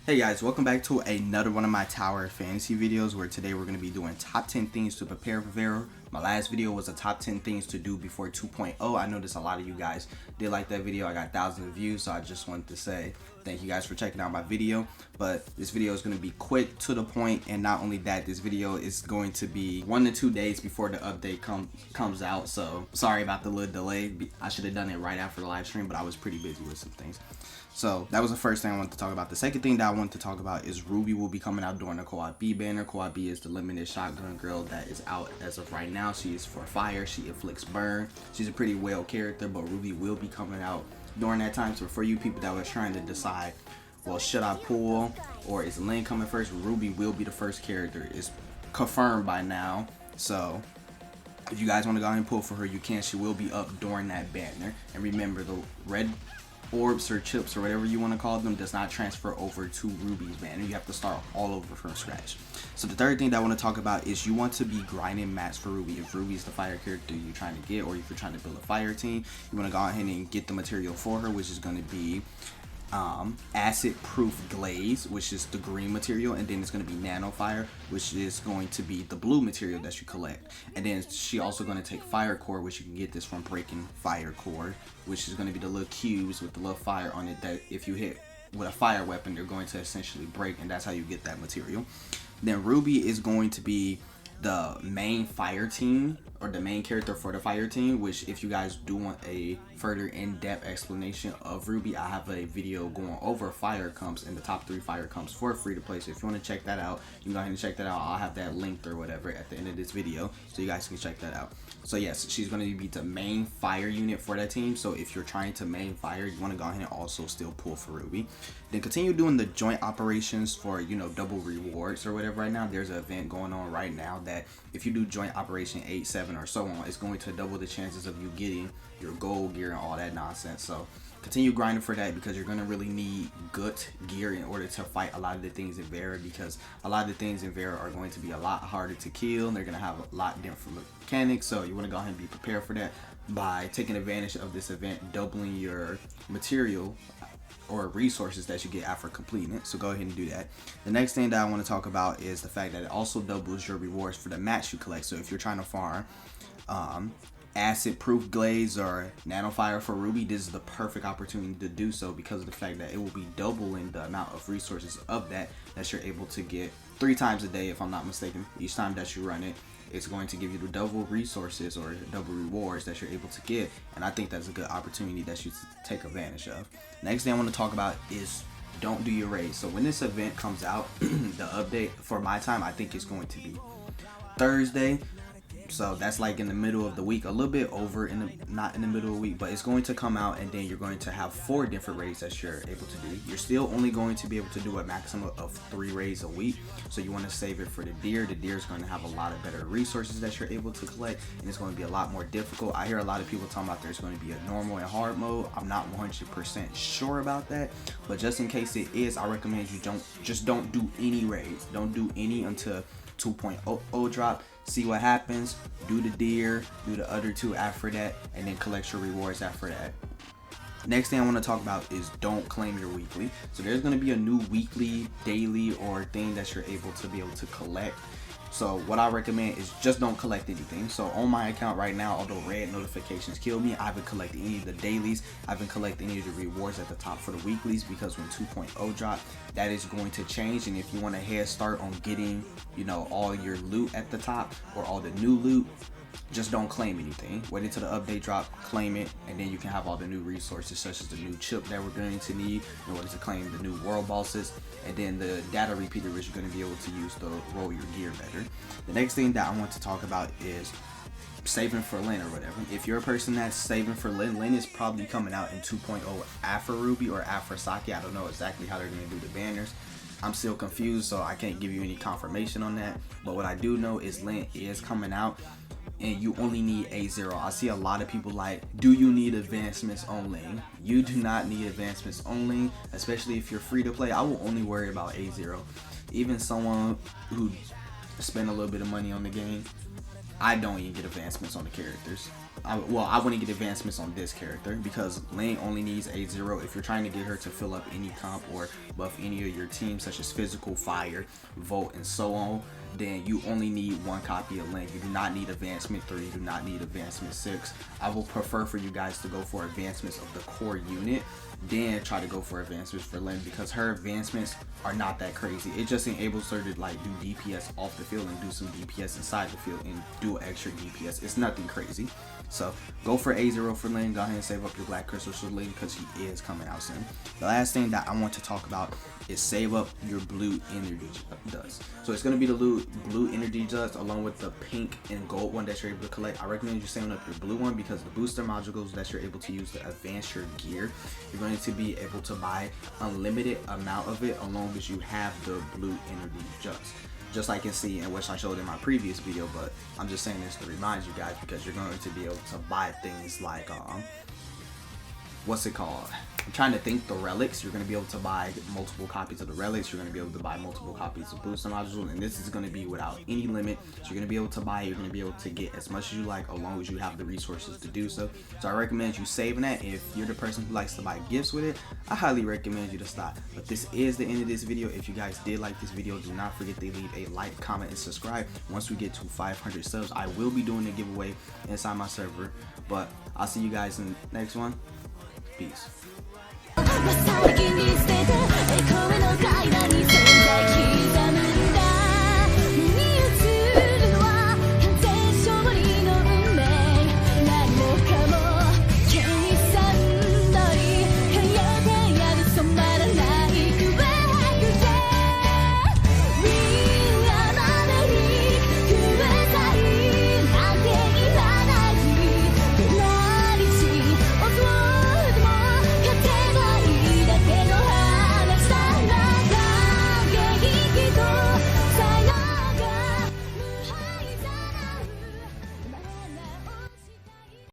Hey guys, welcome back to another one of my tower fantasy videos where today we're going to be doing top 10 things to prepare for Vera. My last video was a top 10 things to do before 2.0. I noticed a lot of you guys did like that video. I got thousands of views, so I just wanted to say thank you guys for checking out my video. But this video is going to be quick, to the point, and not only that, this video is going to be 1 to 2 days before the update comes out. So sorry about the little delay. I should have done it right after the live stream, but I was pretty busy with some things. So that was the first thing I wanted to talk about. The second thing that I wanted to talk about is Ruby will be coming out during the Co-op B banner. Co-op B is the limited shotgun girl that is out as of right now. She is for fire. She inflicts burn. She's a pretty well character, but Ruby will be coming out during that time. So for you people that were trying to decide, well, should I pull or is Lynn coming first, Ruby will be the first character. It's confirmed by now. So if you guys want to go ahead and pull for her, you can. She will be up during that banner. And remember, the red orbs or chips or whatever you want to call them does not transfer over to Ruby's banner. You have to start all over from scratch. So the third thing that I want to talk about is you want to be grinding mats for Ruby. If Ruby is the fire character you're trying to get, or if you're trying to build a fire team, you want to go ahead and get the material for her, which is going to be acid proof glaze, which is the green material, and then it's going to be nano fire, which is going to be the blue material that you collect. And then she also going to take fire core, which you can get this from breaking fire core, which is going to be the little cubes with the little fire on it that if you hit with a fire weapon they're going to essentially break, and that's how you get that material. Then Ruby is going to be the main fire team, or the main character for the fire team, which if you guys do want a further in-depth explanation of Ruby, I have a video going over fire comps and the top 3 fire comps for free to play. So if you want to check that out, you can go ahead and check that out. I'll have that linked or whatever at the end of this video, so you guys can check that out. So yes, she's going to be the main fire unit for that team. So if you're trying to main fire, you want to go ahead and also still pull for Ruby. Then continue doing the joint operations for, you know, double rewards or whatever. Right now there's an event going on right now that if you do joint operation 8, 7 or so on, it's going to double the chances of you getting your gold gear and all that nonsense. So continue grinding for that, because you're going to really need good gear in order to fight a lot of the things in Vera, because a lot of the things in Vera are going to be a lot harder to kill, and they're going to have a lot different mechanics. So you want to go ahead and be prepared for that by taking advantage of this event, doubling your material or resources that you get after completing it. So go ahead and do that. The next thing that I want to talk about is the fact that it also doubles your rewards for the mats you collect. So if you're trying to farm acid proof glaze or nano fire for Ruby, this is the perfect opportunity to do so, because of the fact that it will be doubling the amount of resources of that you're able to get 3 times a day, if I'm not mistaken. Each time that you run it, it's going to give you the double resources or double rewards that you're able to get, and I think that's a good opportunity that you take advantage of. Next thing I want to talk about is don't do your raids. So when this event comes out, the update for my time, I think it's going to be Thursday. So that's like in the middle of the week, a little bit over in the, not in the middle of the week, but it's going to come out, and then you're going to have 4 different raids that you're able to do. You're still only going to be able to do a maximum of 3 raids a week, so you want to save it for the deer. The deer is going to have a lot of better resources that you're able to collect, and it's going to be a lot more difficult. I hear a lot of people talking about there's going to be a normal and hard mode. I'm not 100% sure about that, but just in case it is, I recommend you don't do any raids. Don't do any until 2.0 drop. See what happens, do the deer, do the other 2 after that, and then collect your rewards after that. Next thing I want to talk about is don't claim your weekly. So there's going to be a new weekly, daily, or thing that you're able to collect. So what I recommend is just don't collect anything. So on my account right now, although red notifications kill me, I haven't collected any of the dailies. I haven't collected any of the rewards at the top for the weeklies, because when 2.0 drop, that is going to change. And if you want a head start on getting, you know, all your loot at the top or all the new loot, just don't claim anything. Wait until the update drop, claim it, and then you can have all the new resources, such as the new chip that we're going to need in order to claim the new world bosses, and then the data repeater, which you're going to be able to use to roll your gear better. The next thing that I want to talk about is saving for Lynn or whatever. If you're a person that's saving for Lynn, Lynn is probably coming out in 2.0 after Ruby or after Saki. I don't know exactly how they're going to do the banners. I'm still confused, so I can't give you any confirmation on that. But what I do know is Lynn is coming out, and you only need A0. I see a lot of people like, do you need advancements only? You do not need advancements only, especially if you're free to play. I will only worry about A0. Even someone who spend a little bit of money on the game, I don't even get advancements on the characters. well, I wouldn't get advancements on this character because Lane only needs A0 if you're trying to get her to fill up any comp or buff any of your teams, such as physical, fire, volt, and so on. Then you only need 1 copy of Lane. You do not need advancement 3, you do not need advancement 6. I will prefer for you guys to go for advancements of the core unit, then try to go for advancements for Lane, because her advancements are not that crazy. It just enables her to like do DPS off the field and do some DPS inside the field and do extra DPS. It's nothing crazy. So go for A0 for Lane. Go ahead and save up your black crystals for Lane because he is coming out soon. The last thing that I want to talk about is save up your blue energy dust. So it's going to be the blue energy dust along with the pink and gold one that you're able to collect. I recommend you saving up your blue one because the booster modules that you're able to use to advance your gear, you're going to be able to buy unlimited amount of it as long as you have the blue energy dust. Just like you can see in which I showed in my previous video, but I'm just saying this to remind you guys because you're going to be able to buy things like what's it called? I'm trying to think. The relics. You're going to be able to buy multiple copies of the relics. You're going to be able to buy multiple copies of booster modules, and this is going to be without any limit. So you're going to be able to buy. You're going to be able to get as much as you like, as long as you have the resources to do so. So I recommend you saving that. If you're the person who likes to buy gifts with it, I highly recommend you to stop. But this is the end of this video. If you guys did like this video, do not forget to leave a like, comment, and subscribe. Once we get to 500 subs, I will be doing a giveaway inside my server. But I'll see you guys in the next one. Peace.